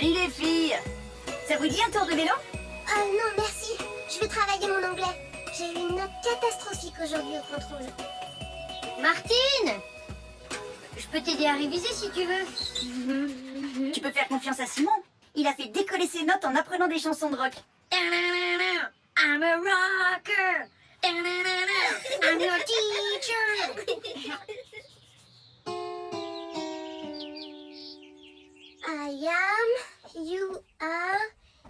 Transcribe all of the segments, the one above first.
Salut les filles! Ça vous dit un tour de vélo? Non, merci. Je vais travailler mon anglais. J'ai eu une note catastrophique aujourd'hui au contrôle. Martine! Je peux t'aider à réviser si tu veux. Tu peux faire confiance à Simon. Il a fait décoller ses notes en apprenant des chansons de rock. I'm a rocker. I'm your teacher. I am, you are,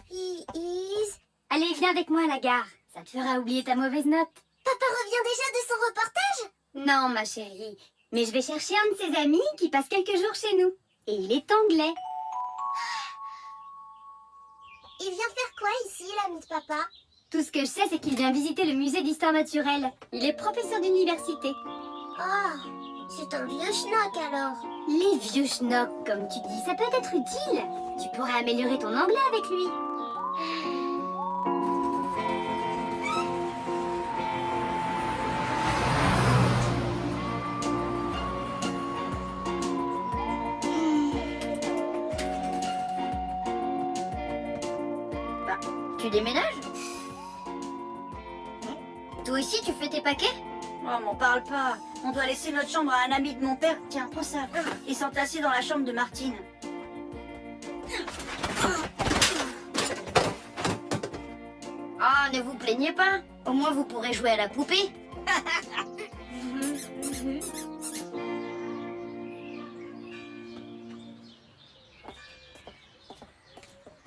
he is... Allez, viens avec moi à la gare. Ça te fera oublier ta mauvaise note. Papa revient déjà de son reportage? Non, ma chérie. Mais je vais chercher un de ses amis qui passe quelques jours chez nous. Et il est anglais. Il vient faire quoi ici, l'ami de papa? Tout ce que je sais, c'est qu'il vient visiter le musée d'histoire naturelle. Il est professeur d'université. Oh, c'est un vieux schnock alors. Les vieux schnocks, comme tu dis, ça peut être utile. Tu pourrais améliorer ton anglais avec lui. Tu déménages? Toi aussi, tu fais tes paquets? Oh, m'en parle pas. On doit laisser notre chambre à un ami de mon père. Tiens, prends ça. Et s'entasser dans la chambre de Martine. Ah, ne vous plaignez pas. Au moins, vous pourrez jouer à la poupée.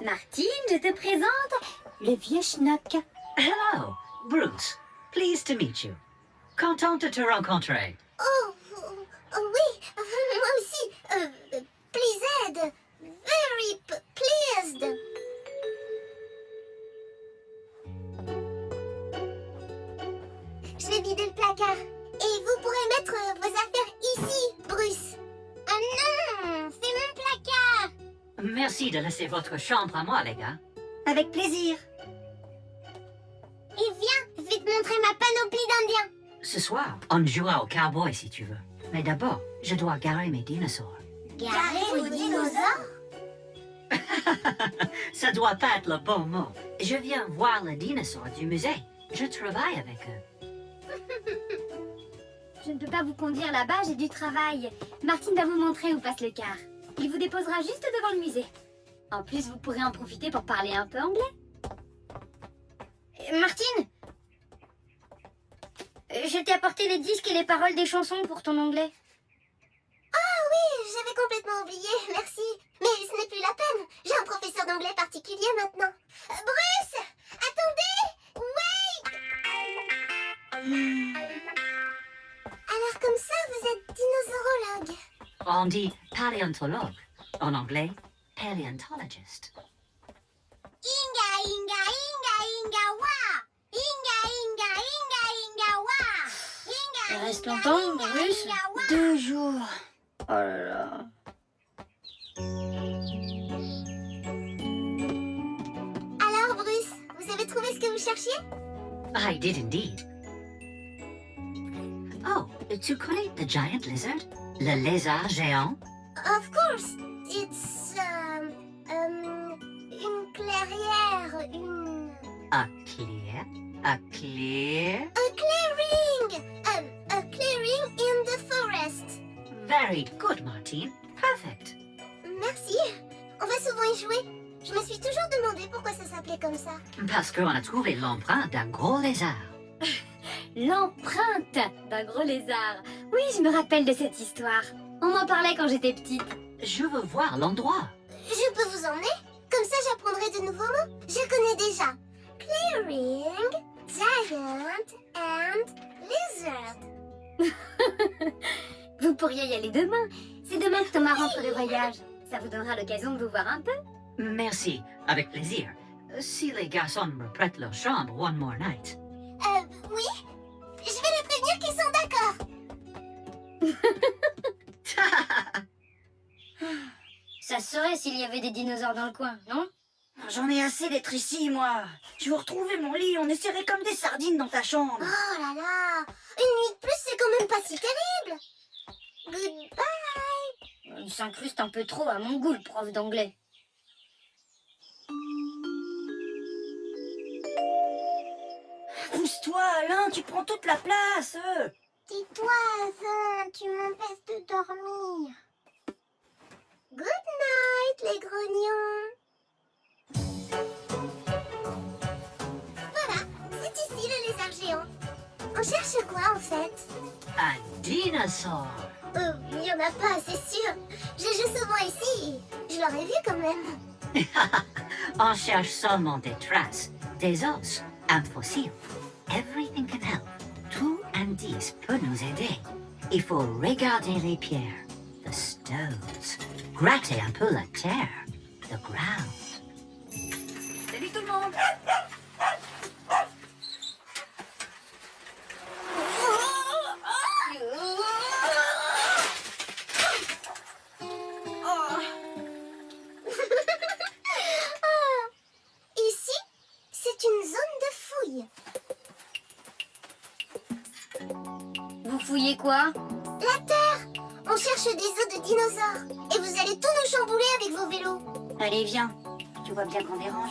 Martine, je te présente le vieux schnock. Hello, Bruce. Pleased to meet you. Content de te rencontrer. Oui, moi aussi. Pleased. Very pleased. Je vais vider le placard. Et vous pourrez mettre vos affaires ici, Bruce. Ah non, c'est mon placard. Merci de laisser votre chambre à moi, les gars. Avec plaisir. Et viens, je vais te montrer ma panoplie d'Indiens. Ce soir, on jouera au cowboy si tu veux. Mais d'abord, je dois garer mes dinosaures. Garer vos dinosaures? Ça doit pas être le bon mot. Je viens voir les dinosaures du musée. Je travaille avec eux. Je ne peux pas vous conduire là-bas, j'ai du travail. Martine va vous montrer où passe le car. Il vous déposera juste devant le musée. En plus, vous pourrez en profiter pour parler un peu anglais. Martine, je t'ai apporté les disques et les paroles des chansons pour ton anglais. Ah oui, j'avais complètement oublié, merci. Mais ce n'est plus la peine. J'ai un professeur d'anglais particulier maintenant. Bruce, attendez. Wait. Alors comme ça, vous êtes dinosaurologue. On dit paléontologue. En anglais, paleontologist. Inga, inga, inga, inga, wa. Inga, inga, inga, inga, wa. Inga, Il reste inga, longtemps, inga, Bruce? inga, wa. 2 jours. Oh là là. Alors Bruce, vous avez trouvé ce que vous cherchiez? I did indeed. Oh, tu connais the giant lizard? Le lézard géant? Of course, it's une clairière, une... A clear? A clear? A clearing! A clearing in the forest. Very good, Martine. Perfect. Merci. On va souvent y jouer. Je me suis toujours demandé pourquoi ça s'appelait comme ça. Parce qu'on a trouvé l'empreinte d'un gros lézard. L'empreinte d'un gros lézard. Oui, je me rappelle de cette histoire. On m'en parlait quand j'étais petite. Je veux voir l'endroit. Je peux vous emmener? Comme ça, j'apprendrai de nouveaux mots. Je connais déjà. Clearing, giant and lizard. Vous pourriez y aller demain. C'est demain que Thomas rentre de voyage. Ça vous donnera l'occasion de vous voir un peu. Merci, avec plaisir. Si les garçons me prêtent leur chambre one more night. Oui. Je vais les prévenir qu'ils sont d'accord. Ça se saurait s'il y avait des dinosaures dans le coin, non? J'en ai assez d'être ici, moi. Je veux retrouver mon lit. On est serrés comme des sardines dans ta chambre. Oh là là. Une nuit de plus, c'est quand même pas si terrible. Goodbye. Il s'incruste un peu trop à mon goût, le prof d'anglais. tu prends toute la place. Tais-toi, Zin, tu m'empêches de dormir. Good night, les grognons. Voilà, c'est ici le lézard géant. On cherche quoi en fait? Un dinosaure. Il n'y en a pas, c'est sûr. Je joue souvent ici. Je l'aurais vu quand même. On cherche seulement des traces, des os, un fossile. Everything can help. Tout indice peut nous aider. Il faut regarder les pierres, the stones, gratter un peu la terre, the ground. Salut tout le monde. Ici, c'est une zone de fouille. Vous fouillez quoi? La terre. On cherche des os de dinosaures. Et vous allez tous nous chambouler avec vos vélos. Allez, viens. Tu vois bien qu'on dérange.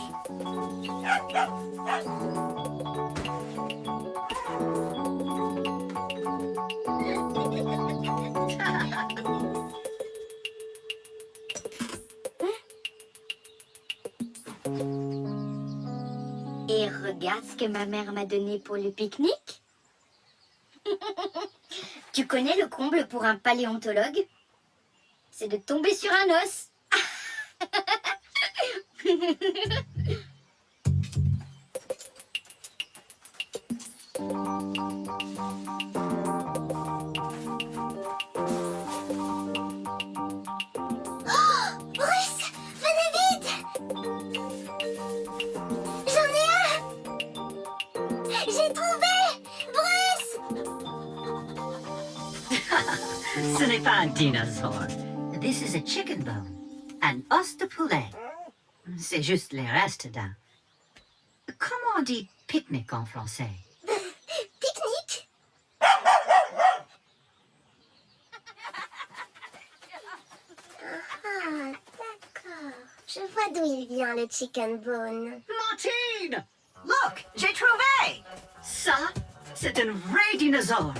Et regarde ce que ma mère m'a donné pour le pique-nique. Tu connais le comble pour un paléontologue? C'est de tomber sur un os. Bruce, venez vite. J'en ai un. J'ai trouvé. Bruce. Ce n'est pas un dinosaure. This is a chicken bone. Un os de poulet. C'est juste les restes d'un. Comment on dit pique-nique en français? Pique-nique. Ah, d'accord. Je vois d'où il vient, le chicken bone. Martine! Look, j'ai trouvé! Ça, c'est un vrai dinosaure.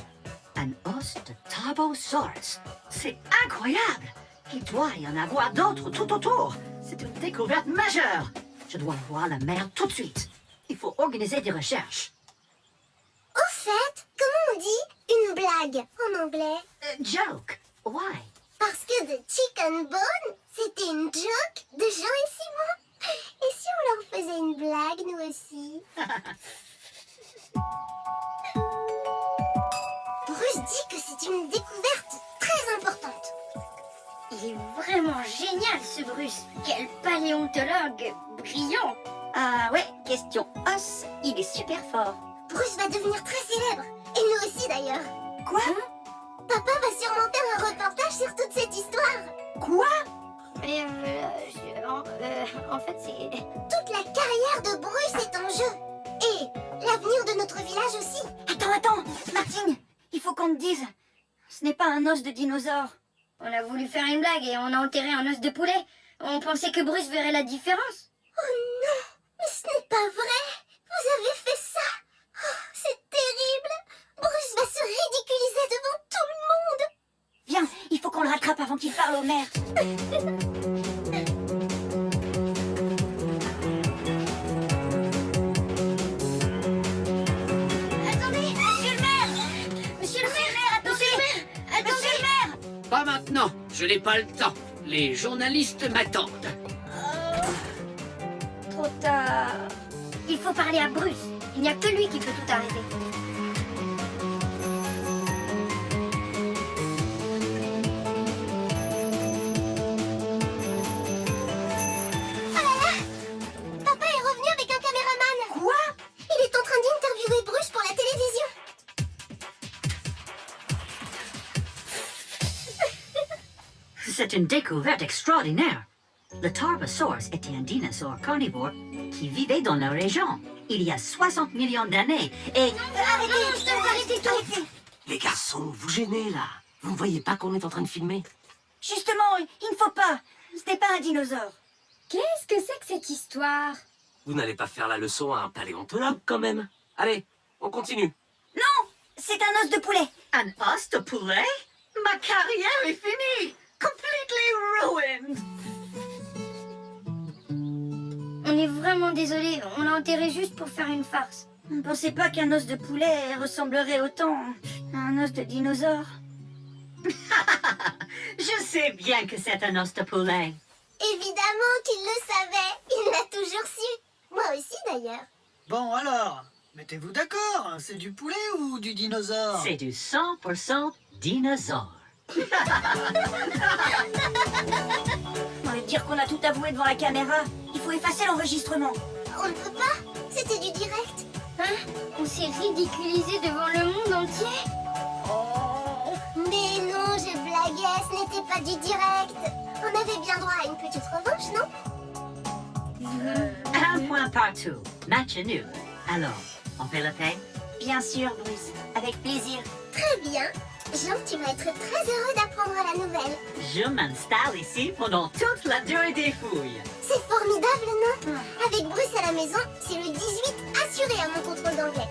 Un os de Tarbosaurus. C'est incroyable! Il doit y en avoir d'autres tout autour. C'est une découverte majeure. Je dois voir la mère tout de suite. Il faut organiser des recherches. Au fait, comment on dit une blague en anglais? Joke. Why? Parce que The Chicken Bone, c'était une joke de Jean et Simon. Et si on leur faisait une blague, nous aussi? Bruce dit que c'est une découverte très importante. Il est vraiment génial ce Bruce. Quel paléontologue brillant. Ah ouais, question os, il est super fort. Bruce va devenir très célèbre. Et nous aussi d'ailleurs. Quoi? Papa va sûrement faire un reportage sur toute cette histoire. Quoi? Mais en fait, c'est... Toute la carrière de Bruce est en jeu. Et l'avenir de notre village aussi. Attends, Martine, il faut qu'on te dise. Ce n'est pas un os de dinosaure. On a voulu faire une blague et on a enterré un os de poulet. On pensait que Bruce verrait la différence. Oh non, mais ce n'est pas vrai. Vous avez fait ça. Oh, c'est terrible. Bruce va se ridiculiser devant tout le monde. Viens, il faut qu'on le rattrape avant qu'il parle au maire. Attendez, monsieur le maire. Monsieur le maire, attendez. Monsieur le maire. Pas maintenant, je n'ai pas le temps. Les journalistes m'attendent. Trop tard. Il faut parler à Bruce. Il n'y a que lui qui peut tout arrêter. Papa est revenu avec un caméraman. Quoi? Il est en train d'interviewer Bruce pour la télévision. C'est une découverte extraordinaire. Le Tarbosaurus était un dinosaure carnivore qui vivait dans la région il y a 60 millions d'années et... Arrêtez tout. Les garçons, vous gênez là. Vous ne voyez pas qu'on est en train de filmer? Justement, il ne faut pas. Ce n'est pas un dinosaure. Qu'est-ce que c'est que cette histoire? Vous n'allez pas faire la leçon à un paléontologue quand même. Allez, on continue. Non, C'est un os de poulet. Un os de poulet? Ma carrière est finie! Completely ruined! On est vraiment désolé, on l'a enterré juste pour faire une farce. Ne pensez pas qu'un os de poulet ressemblerait autant à un os de dinosaure? Je sais bien que c'est un os de poulet. Évidemment qu'il le savait. Il l'a toujours su. Moi aussi, d'ailleurs. Bon alors, mettez-vous d'accord, c'est du poulet ou du dinosaure? C'est du 100% dinosaure. On va dire qu'on a tout avoué devant la caméra. Il faut effacer l'enregistrement. On ne peut pas. C'était du direct. Hein? On s'est ridiculisé devant le monde entier? Mais non, je blaguais. Ce n'était pas du direct. On avait bien droit à une petite revanche, non? Un point partout. Match nul. Alors, on fait la paix? Bien sûr, Bruce. Avec plaisir. Très bien. Jean, tu vas être très heureux d'apprendre la nouvelle. Je m'installe ici pendant toute la durée des fouilles. C'est formidable, non? Avec Bruce à la maison, c'est le 18 assuré à mon contrôle d'anglais.